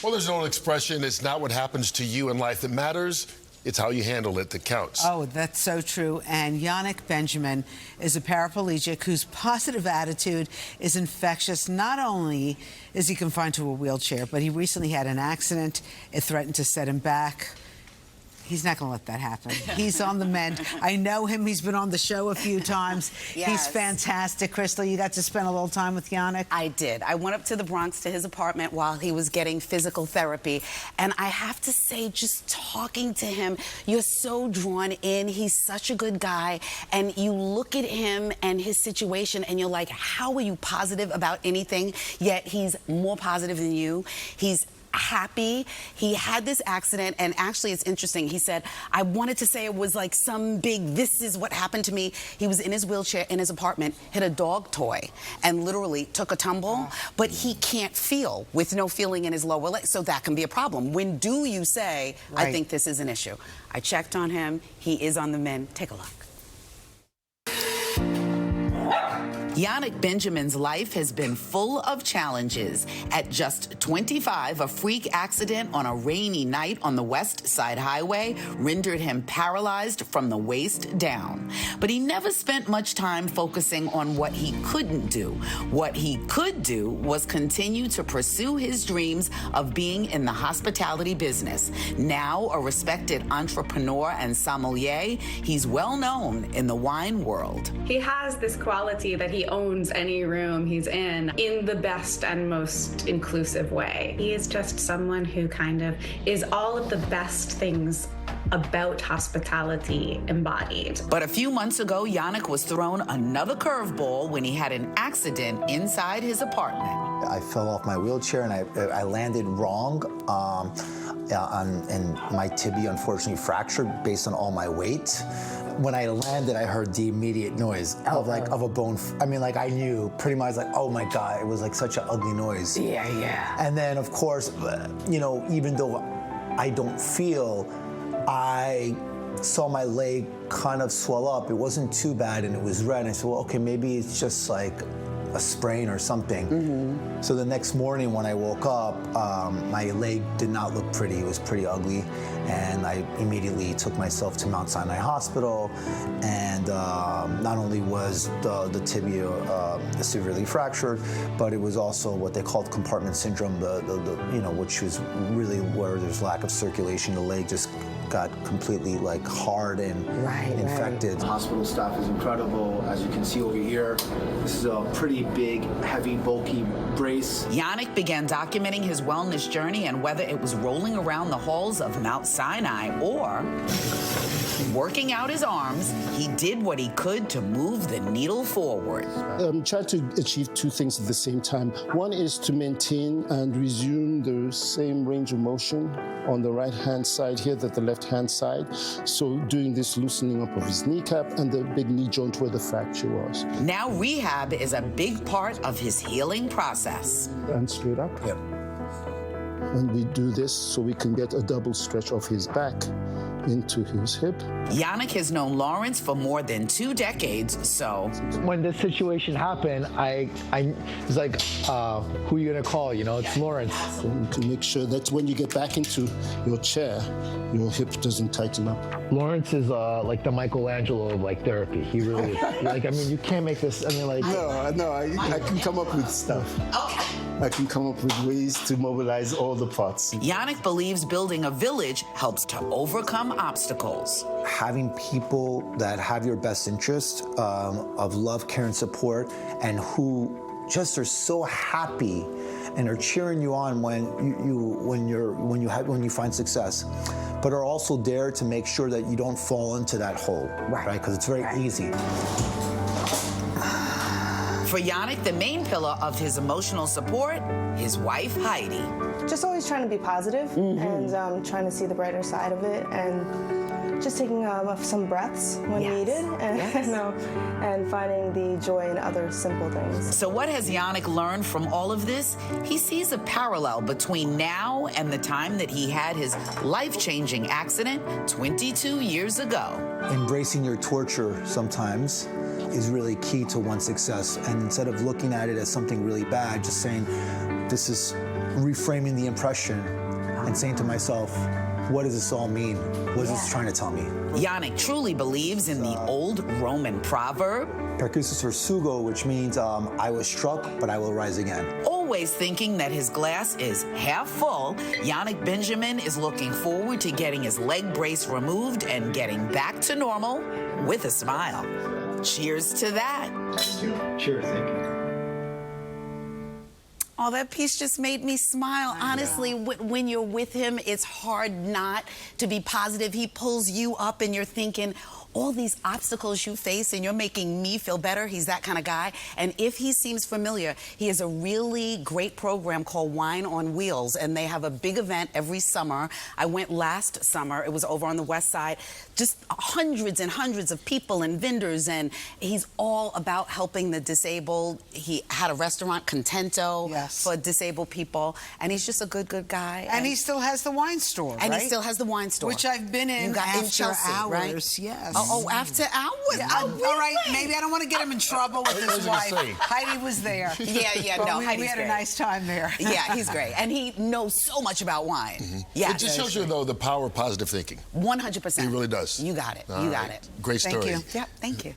Well, there's an old expression, it's not what happens to you in life that matters, it's how you handle it that counts. Oh, that's so true. And Yannick Benjamins is a paraplegic whose positive attitude is infectious. Not only is he confined to a wheelchair, but he recently had an accident. It threatened to set him back. He's not going to let that happen. He's on the mend. I know him. He's been on the show a few times. Yes. He's fantastic. Christal, you got to spend a little time with Yannick? I did. I went up to the Bronx to his apartment while he was getting physical therapy. And I have to say, just talking to him, you're so drawn in. He's such a good guy. And you look at him and his situation and you're like, how are you positive about anything? Yet he's more positive than you. He's happy. He had this accident, and actually it's interesting. He said, I wanted to say it was like some big, this is what happened to me. He was in his wheelchair in his apartment, hit a dog toy, and literally took a tumble, but he can't feel with no feeling in his lower leg, so that can be a problem. When do you say, I think this is an issue? I checked on him. He is on the mend. Take a look. Yannick Benjamins' life has been full of challenges. At just 25, a freak accident on a rainy night on the West Side Highway rendered him paralyzed from the waist down. But he never spent much time focusing on what he couldn't do. What he could do was continue to pursue his dreams of being in the hospitality business. Now a respected entrepreneur and sommelier, he's well known in the wine world. He has this quality that he owns any room he's in the best and most inclusive way. He is just someone who kind of is all of the best things about hospitality embodied. But a few months ago, Yannick was thrown another curveball when he had an accident inside his apartment. I fell off my wheelchair and I landed wrong, and my tibia unfortunately fractured based on all my weight. When I landed, I heard the immediate noise of a bone. I mean, like I knew pretty much, like, oh my God, it was like such an ugly noise. Yeah. And then of course, you know, even though I don't feel, I saw my leg kind of swell up. It wasn't too bad and it was red. And I said, well, okay, maybe it's just like a sprain or something. So the next morning when I woke up, my leg did not look pretty. It was pretty ugly. And I immediately took myself to Mount Sinai Hospital. And not only was the tibia severely fractured, but it was also what they called compartment syndrome, you know, which was really where there's lack of circulation. The leg just got completely like hard and infected. The hospital staff is incredible. As you can see over here, this is a pretty big, heavy, bulky brace. Yannick began documenting his wellness journey, and whether it was rolling around the halls of Mount Sinai or working out his arms, he did what he could to move the needle forward. I'm trying to achieve two things at the same time. One is to maintain and resume the same range of motion on the right-hand side here that the left-hand side. So doing this loosening up of his kneecap and the big knee joint where the fracture was. Now rehab is a big part of his healing process. And straight up. Yep. And we do this so we can get a double stretch of his back into his hip. Yannick has known Lawrence for more than 2 decades, so... When this situation happened, I was like, who are you gonna call? You know, it's Lawrence. So to make sure that when you get back into your chair, your hip doesn't tighten up. Lawrence is like the Michelangelo of like therapy. He really is. Like, I mean, you can't make this, I mean, like... No, I can come up with stuff. Okay. I can come up with ways to mobilize all the parts. Yannick believes building a village helps to overcome obstacles. Having people that have your best interest of love, care, and support, and who just are so happy and are cheering you on when you find success, but are also there to make sure that you don't fall into that hole, right? Because it's very easy. For Yannick, the main pillar of his emotional support, his wife, Heidi. Just always trying to be positive and trying to see the brighter side of it, and just taking some breaths when needed, and finding the joy in other simple things. So what has Yannick learned from all of this? He sees a parallel between now and the time that he had his life-changing accident 22 years ago. Embracing your torture sometimes is really key to one's success. And instead of looking at it as something really bad, just saying, this is reframing the impression and saying to myself, what does this all mean? What is this trying to tell me? Yannick truly believes in the old Roman proverb, Percusis versugo, which means I was struck, but I will rise again. always thinking that his glass is half full. Yannick Benjamins is looking forward to getting his leg brace removed and getting back to normal with a smile. Cheers to that. Cheers, thank you. Oh, that piece just made me smile. Honestly, when you're with him, it's hard not to be positive. He pulls you up and you're thinking, all these obstacles you face and you're making me feel better. He's that kind of guy. And if he seems familiar, he has a really great program called Wine on Wheels, and they have a big event every summer. I went last summer. It was over on the west side. Just hundreds and hundreds of people and vendors, and he's all about helping the disabled. He had a restaurant, Contento, for disabled people, and he's just a good guy. And he still has the wine store, And right? he still has the wine store. Which I've been in after Chelsea, hours, right? yes. Oh, after hours? Yeah, Oh, all right, maybe I don't want to get him in trouble with his wife. say. Heidi was there. Yeah, But no, we Heidi's had a great. nice time there. Yeah, he's great. And he knows so much about wine. Yeah. It just shows you, though, the power of positive thinking. 100%. He really does. You got it. All You got right. it. Great Thank story. you. Yeah, thank you.